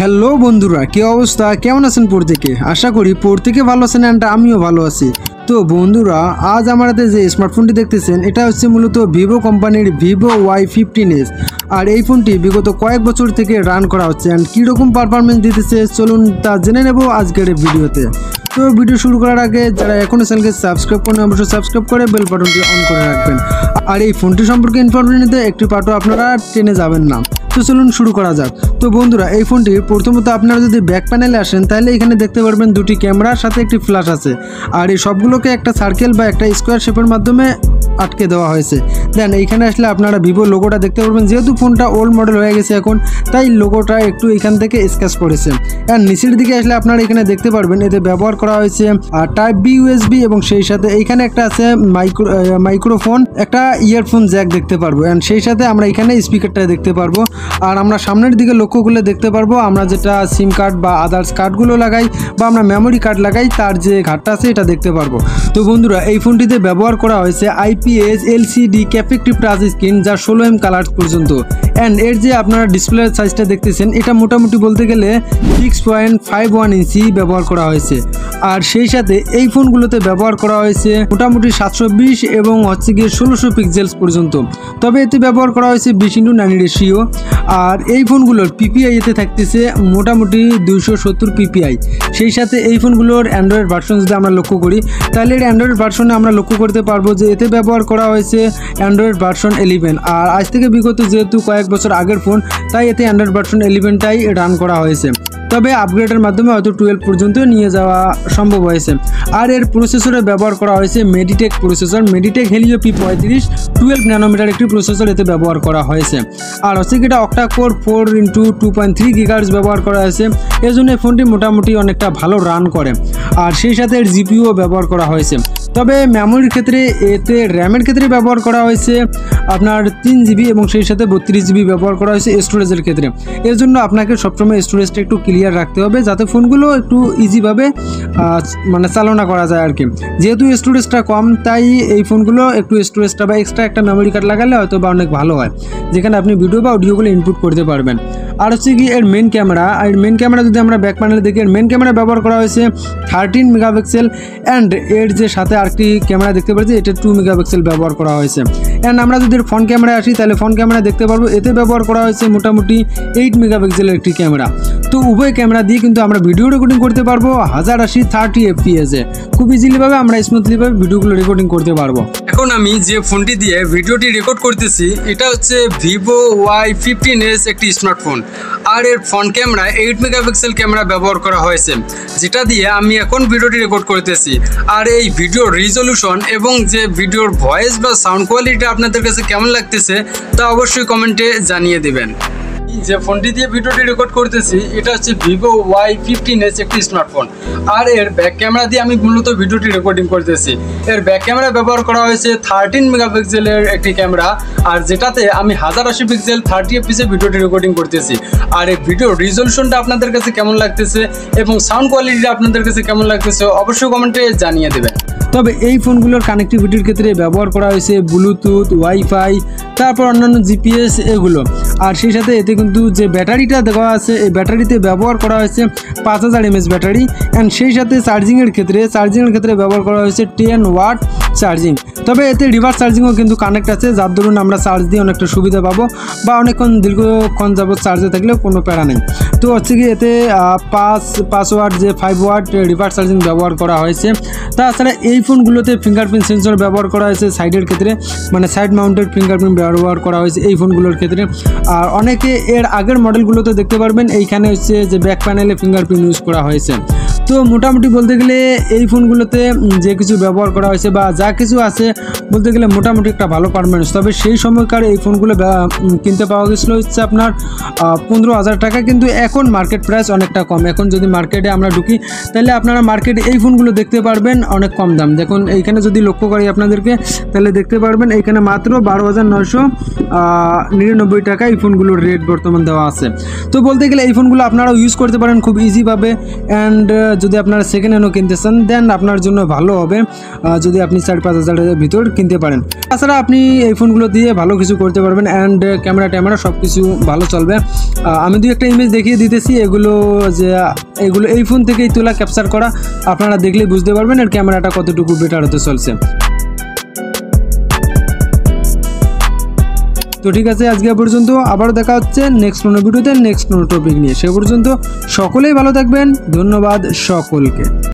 Hello বন্ধুরা, কি অবস্থা, কেমন আছেন প্রত্যেকে? আশা করি প্রত্যেকে ভালো আছেন অ্যান্ড আমিও ভালো আছি। তো বন্ধুরা, আজ আমাদের যে স্মার্টফোনটি দেখতেছেন এটা হচ্ছে মূলত ভিভো কোম্পানির ভিভো Y15s। আর এই ফোনটি বিগত কয়েক বছর থেকে রান করা হচ্ছে অ্যান্ড কীরকম পারফরমেন্স দিতেছে চলুন তা জেনে নেব আজকের ভিডিওতে। তো ভিডিও শুরু করার আগে যারা এখনও চ্যানেলকে সাবস্ক্রাইব করেন অবশ্যই সাবস্ক্রাইব করে বেল বাটনটি অন করে রাখবেন। আর এই ফোনটি সম্পর্কে ইনফরমেশন নিতে একটি পার্টও আপনারা টেনে যাবেন না। তো চলুন শুরু করা যাক। তো বন্ধুরা, এই ফোনটির প্রথমত আপনারা যদি ব্যাক প্যানেলে আসেন তাহলে এখানে দেখতে পারবেন দুটি ক্যামেরার সাথে একটি ফ্ল্যাশ আছে। আর এই সবগুলোকে একটা সার্কেল বা একটা স্কোয়ার শেপের মাধ্যমে আটকে দেওয়া হয়েছে। দেন এইখানে আসলে আপনারা ভিভো লোগোটা দেখতে পারবেন। যেহেতু ফোনটা ওল্ড মডেল হয়ে গেছে এখন, তাই লোগোটা একটু এখান থেকে স্কেচ করেছে। আর নিচের দিকে আসলে আপনারা এখানে দেখতে পারবেন এতে ব্যবহার করা হয়েছে টাইপ বি USB এবং সেই সাথে এইখানে একটা আছে মাইক্রোফোন, একটা ইয়ারফোন জ্যাক দেখতে পারবো। অ্যান্ড সেই সাথে আমরা এখানে স্পিকারটা দেখতে পারবো। আর আমরা সামনের দিকে লক্ষ্য করলে দেখতে পারবো আমরা যেটা সিম কার্ড বা আদার্স কার্ডগুলো লাগাই বা আমরা মেমোরি কার্ড লাগাই তার যে ঘাটটা আছে এটা দেখতে পারবো। তো বন্ধুরা, এই ফোনটিতে ব্যবহার করা হয়েছে IPS LCD ক্যাপেক্টিভ টাচ স্ক্রিন যা 16M কালার পর্যন্ত। অ্যান্ড এর যে আপনারা ডিসপ্লে সাইজটা দেখতেছেন এটা মোটামুটি বলতে গেলে 6.51 ইঞ্চি ব্যবহার করা হয়েছে। আর সেই সাথে এই ফোনগুলোতে ব্যবহার করা হয়েছে মোটামুটি 720 এবং হচ্ছে গিয়ে 1600 পিক্সেলস পর্যন্ত। তবে এতে ব্যবহার করা হয়েছে 20:9 রেশিও। আর এই ফোনগুলোর PPI এতে থাকতেছে মোটামুটি 270 PPI। সেই সাথে এই ফোনগুলোর অ্যান্ড্রয়েড ভার্সন যদি আমরা লক্ষ্য করি তাহলে এর অ্যান্ড্রয়েড ভার্সনে আমরা লক্ষ্য করতে পারবো যে এতে ব্যবহার করা হয়েছে অ্যান্ড্রয়েড ভার্সন 11। আর আজ থেকে বিগত যেহেতু কয়েক বছর আগের ফোন, তাই এতে অ্যান্ড্রয়েড ভার্সন 11টাই রান করা হয়েছে। তবে আপগ্রেডের মাধ্যমে হয়তো 12 পর্যন্ত নিয়ে যাওয়া সম্ভব হয়েছে। আর এর প্রসেসরে ব্যবহার করা হয়েছে MediaTek processor, MediaTek Helio P35 12 nanometer একটি প্রসেসর এতে ব্যবহার করা হয়েছে। আর হচ্ছে কি এটা অক্টা কোর 4x2.3 GHz ব্যবহার করা হয়েছে। এর জন্য এই ফোনটি মোটামুটি অনেকটা ভালো রান করে। আর সেই সাথে এর GPU ব্যবহার করা হয়েছে। তবে মেমোরির ক্ষেত্রে এতে র্যামের ক্ষেত্রে ব্যবহার করা হয়েছে আপনার 3GB এবং সেই সাথে 32GB ব্যবহার করা হয়েছে স্টোরেজের ক্ষেত্রে। এর জন্য আপনাকে সবসময় স্টোরেজটা একটু ক্লিয়ার রাখতে হবে যাতে ফোনগুলো একটু ইজিভাবে মানে চালনা করা যায় আর কি। যেহেতু স্টোরেজটা কম, তাই এই ফোনগুলো একটু স্টোরেজটা বা এক্সট্রা একটা মেমোরি কার্ড লাগালে হয়তো বা অনেক ভালো হয়, যেখানে আপনি ভিডিও বা অডিওগুলো ইনপুট করতে পারবেন। আর হচ্ছে কি এর মেন ক্যামেরা, আর মেন ক্যামেরা যদি আমরা ব্যাক প্যানেলে দেখি এর মেন ক্যামেরা ব্যবহার করা হয়েছে 13 মেগাপিক্সেল। অ্যান্ড এর যে সাথে আরেকটি ক্যামেরা দেখতে পাচ্ছি এটা 2 মেগাপিক্সেল ব্যবহার করা হয়েছে। অ্যান্ড আমরা যদি ফ্রন্ট ক্যামেরায় আসি তাহলে ফ্রন্ট ক্যামেরা দেখতে পারবো এতে ব্যবহার করা হয়েছে মোটামুটি 8 মেগাপিক্সেলের একটি ক্যামেরা। তো উভয় ক্যামেরা দিয়ে কিন্তু আমরা ভিডিও রেকর্ডিং করতে পারবো 1080 30 FPS-এ। খুব ইজিলিভাবে আমরা স্মুথলিভাবে ভিডিওগুলো রেকর্ডিং করতে পারবো। এখন আমি যে ফোনটি দিয়ে ভিডিওটি রেকর্ড করতেছি এটা হচ্ছে ভিভো Y15s একটি স্মার্টফোন। আর এর ফ্রন্ট ক্যামেরা 8 মেগাপিক্সেল ক্যামেরা ব্যবহার করা হয়েছে, যেটা দিয়ে আমি এখন ভিডিওটি রেকর্ড করতেছি। আর এই ভিডিওর রিজলিউশন এবং যে ভিডিওর ভয়েস বা সাউন্ড কোয়ালিটি আপনাদের কাছে কেমন লাগতেছে তা অবশ্যই কমেন্টে জানিয়ে দেবেন। যে ফোনটি দিয়ে ভিডিওটি রেকর্ড করতেছি এটা হচ্ছে ভিভো Y15s একটি স্মার্টফোন। আর এর ব্যাক ক্যামেরা দিয়ে আমি মূলত ভিডিওটি রেকর্ডিং করতেছি। এর ব্যাক ক্যামেরা ব্যবহার করা হয়েছে 13 মেগাপিক্সেলের একটি ক্যামেরা, আর যেটাতে আমি 1080 পিক্সেল 30 FPS-এ ভিডিওটি রেকর্ডিং করতেছি। আর এই ভিডিওর রিজলিউশনটা আপনাদের কাছে কেমন লাগতেছে এবং সাউন্ড কোয়ালিটিটা আপনাদের কাছে কেমন লাগতেছে অবশ্যই কমেন্টে জানিয়ে দেবেন। তবে এই ফোনগুলোর কানেক্টিভিটির ক্ষেত্রে ব্যবহার করা হয়েছে ব্লুটুথ, ওয়াইফাই, তারপর অন্যান্য GPS এগুলো। আর সেই সাথে এতে কিন্তু যে ব্যাটারিটা দেওয়া আছে এই ব্যাটারিতে ব্যবহার করা হয়েছে 5000 mAh ব্যাটারি। অ্যান্ড সেই সাথে চার্জিংয়ের ক্ষেত্রে ব্যবহার করা হয়েছে 10 ওয়াট চার্জিং। তবে এতে রিভার্স চার্জিংও কিন্তু কানেক্ট আছে, যার দরুন আমরা চার্জ দিয়ে অনেকটা সুবিধা পাবো বা অনেকক্ষণ দীর্ঘক্ষণ যাবত চার্জে থাকলেও কোনো প্যারা নেই। তো হচ্ছে কি এতে 5 ওয়াট যে 5 ওয়াট রিভার্স চার্জিং ব্যবহার করা হয়েছে। তাছাড়া এই ফোনগুলোতে ফিঙ্গারপ্রিন্ট সেন্সর ব্যবহার করা হয়েছে সাইডের ক্ষেত্রে, মানে সাইড মাউন্টেড ফিঙ্গারপ্রিন্ট ব্যবহার করা হয়েছে এই ফোনগুলোর ক্ষেত্রে। আর অনেকে এর আগের মডেলগুলোতে দেখতে পারবেন এইখানে হচ্ছে যে ব্যাক প্যানেলে ফিঙ্গারপ্রিন্ট ইউজ করা হয়েছে। তো মোটামুটি বলতে গেলে এই ফোনগুলোতে যে কিছু ব্যবহার করা হয়েছে বা যা কিছু আছে বলতে গেলে মোটামুটি একটা ভালো পারফরম্যান্স। তবে সেই সময়কার এই ফোনগুলো কিনতে পাওয়া গেছিলো হচ্ছে আপনার 15,000 টাকা, কিন্তু এখন মার্কেট প্রাইস অনেকটা কম। এখন যদি মার্কেটে আমরা ঢুকি তাহলে আপনারা মার্কেটে এই ফোনগুলো দেখতে পারবেন অনেক কম দাম। দেখুন এইখানে যদি লক্ষ্য করি আপনাদেরকে তাহলে দেখতে পারবেন এইখানে মাত্র 12,999 টাকা এই ফোনগুলোর রেট বর্তমান দেওয়া আছে। তো বলতে গেলে এই ফোনগুলো আপনারাও ইউজ করতে পারেন খুব ইজিভাবে। অ্যান্ড যদি আপনারা সেকেন্ড হ্যান্ডও কিনতে চান দেন আপনার জন্য ভালো হবে যদি আপনি 4-5 হাজারের ভিতর কিনতে পারেন। তাছাড়া আপনি এই ফোনগুলো দিয়ে ভালো কিছু করতে পারবেন অ্যান্ড ক্যামেরা সব কিছু ভালো চলবে। আমি একটা ইমেজ দেখিয়ে দিতেছি, এগুলো এই ফোন থেকেই তোলা, ক্যাপচার করা, আপনারা দেখলেই বুঝতে পারবেন এর ক্যামেরাটা কতটুকু বেটার হতে চলছে। তো ঠিক আছে, আজকে পর্যন্ত, আবারও দেখা হচ্ছে নেক্সট কোনো ভিডিওতে নেক্সট কোনো টপিক নিয়ে। সে পর্যন্ত সকলেই ভালো থাকবেন, ধন্যবাদ সকলকে।